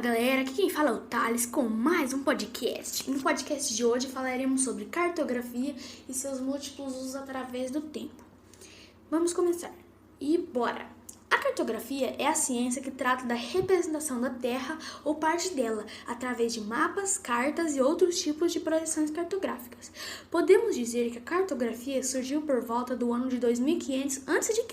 galera, aqui quem fala é o Thales com mais um podcast. No podcast de hoje falaremos sobre cartografia e seus múltiplos usos através do tempo. Vamos começar. E bora! A cartografia é a ciência que trata da representação da Terra ou parte dela, através de mapas, cartas e outros tipos de projeções cartográficas. Podemos dizer que a cartografia surgiu por volta do ano de 2500 a.C.,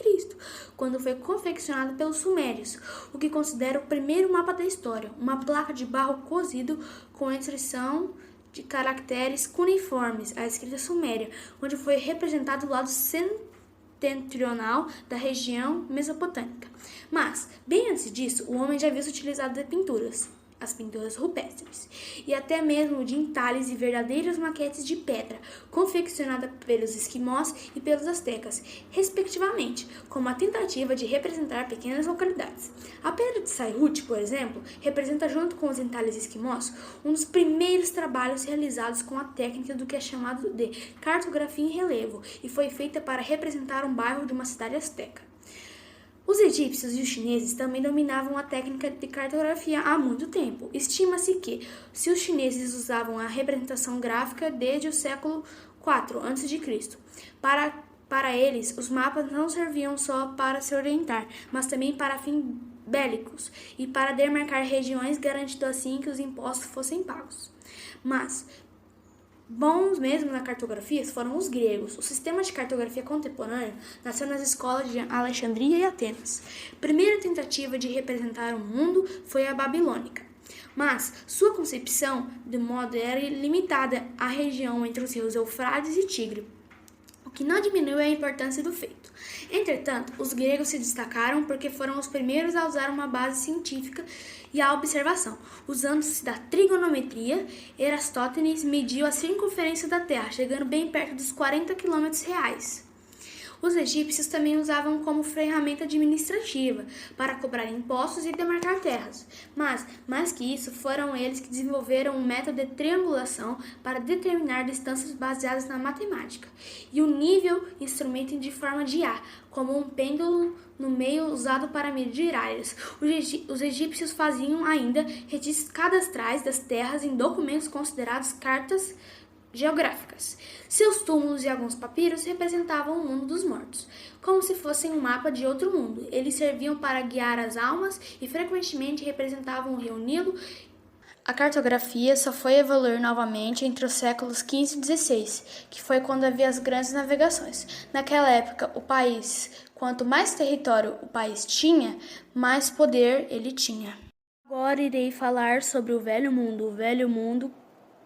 quando foi confeccionada pelos sumérios, o que considera o primeiro mapa da história, uma placa de barro cozido com inscrição de caracteres cuneiformes, a escrita suméria, onde foi representado o lado setentrional da região mesopotâmica. Mas, bem antes disso, o homem já havia se utilizado de pinturas, as pinturas rupestres, e até mesmo de entalhes e verdadeiras maquetes de pedra, confeccionadas pelos esquimós e pelos astecas, respectivamente, como a tentativa de representar pequenas localidades. A pedra de Sayhuite, por exemplo, representa junto com os entalhes esquimós um dos primeiros trabalhos realizados com a técnica do que é chamado de cartografia em relevo, e foi feita para representar um bairro de uma cidade asteca. Os egípcios e os chineses também dominavam a técnica de cartografia há muito tempo. Estima-se que, se os chineses usavam a representação gráfica desde o século IV a.C., para eles, os mapas não serviam só para se orientar, mas também para fins bélicos e para demarcar regiões, garantindo assim que os impostos fossem pagos. Mas bons mesmo na cartografia foram os gregos. O sistema de cartografia contemporâneo nasceu nas escolas de Alexandria e Atenas. A primeira tentativa de representar o mundo foi a babilônica, mas sua concepção de modo era limitada à região entre os rios Eufrates e Tigre, o que não diminuiu a importância do feito. Entretanto, os gregos se destacaram porque foram os primeiros a usar uma base científica e a observação. Usando-se da trigonometria, Eratóstenes mediu a circunferência da Terra, chegando bem perto dos 40 quilômetros reais. Os egípcios também usavam como ferramenta administrativa para cobrar impostos e demarcar terras. Mas, mais que isso, foram eles que desenvolveram um método de triangulação para determinar distâncias baseadas na matemática, e o nível instrumento de forma de A, como um pêndulo no meio usado para medir áreas. Os egípcios faziam ainda registros cadastrais das terras em documentos considerados cartas geográficas. Seus túmulos e alguns papiros representavam o mundo dos mortos, como se fossem um mapa de outro mundo. Eles serviam para guiar as almas e frequentemente representavam o rio Nilo. A cartografia só foi evoluir novamente entre os séculos XV e XVI, que foi quando havia as grandes navegações. Naquela época, quanto mais território o país tinha, mais poder ele tinha. Agora irei falar sobre o Velho Mundo. O Velho Mundo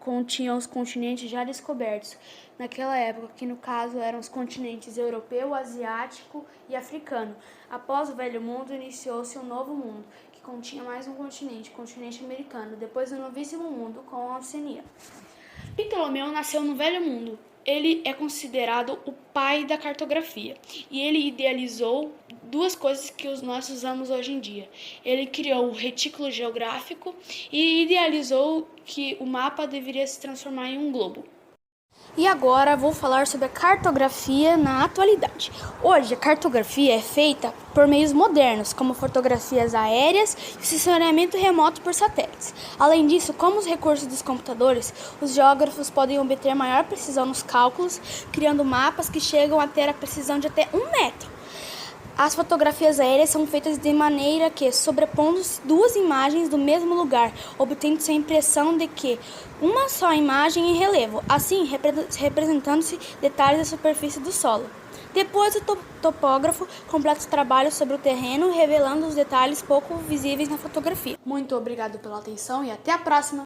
continha os continentes já descobertos naquela época, que no caso eram os continentes europeu, asiático e africano. Após o Velho Mundo, iniciou-se um Novo Mundo, que continha mais um continente, o continente americano, depois o Novíssimo Mundo, com a Oceania. Ptolomeu nasceu no Velho Mundo. Ele é considerado o pai da cartografia, e ele idealizou duas coisas que nós usamos hoje em dia. Ele criou o retículo geográfico e idealizou que o mapa deveria se transformar em um globo. E agora vou falar sobre a cartografia na atualidade. Hoje a cartografia é feita por meios modernos, como fotografias aéreas e sensoriamento remoto por satélites. Além disso, como os recursos dos computadores, os geógrafos podem obter maior precisão nos cálculos, criando mapas que chegam a ter a precisão de até 1 metro. As fotografias aéreas são feitas de maneira que, sobrepondo-se duas imagens do mesmo lugar, obtendo-se a impressão de que uma só imagem em relevo, assim representando-se detalhes da superfície do solo. Depois, o topógrafo completa o trabalho sobre o terreno, revelando os detalhes pouco visíveis na fotografia. Muito obrigado pela atenção e até a próxima!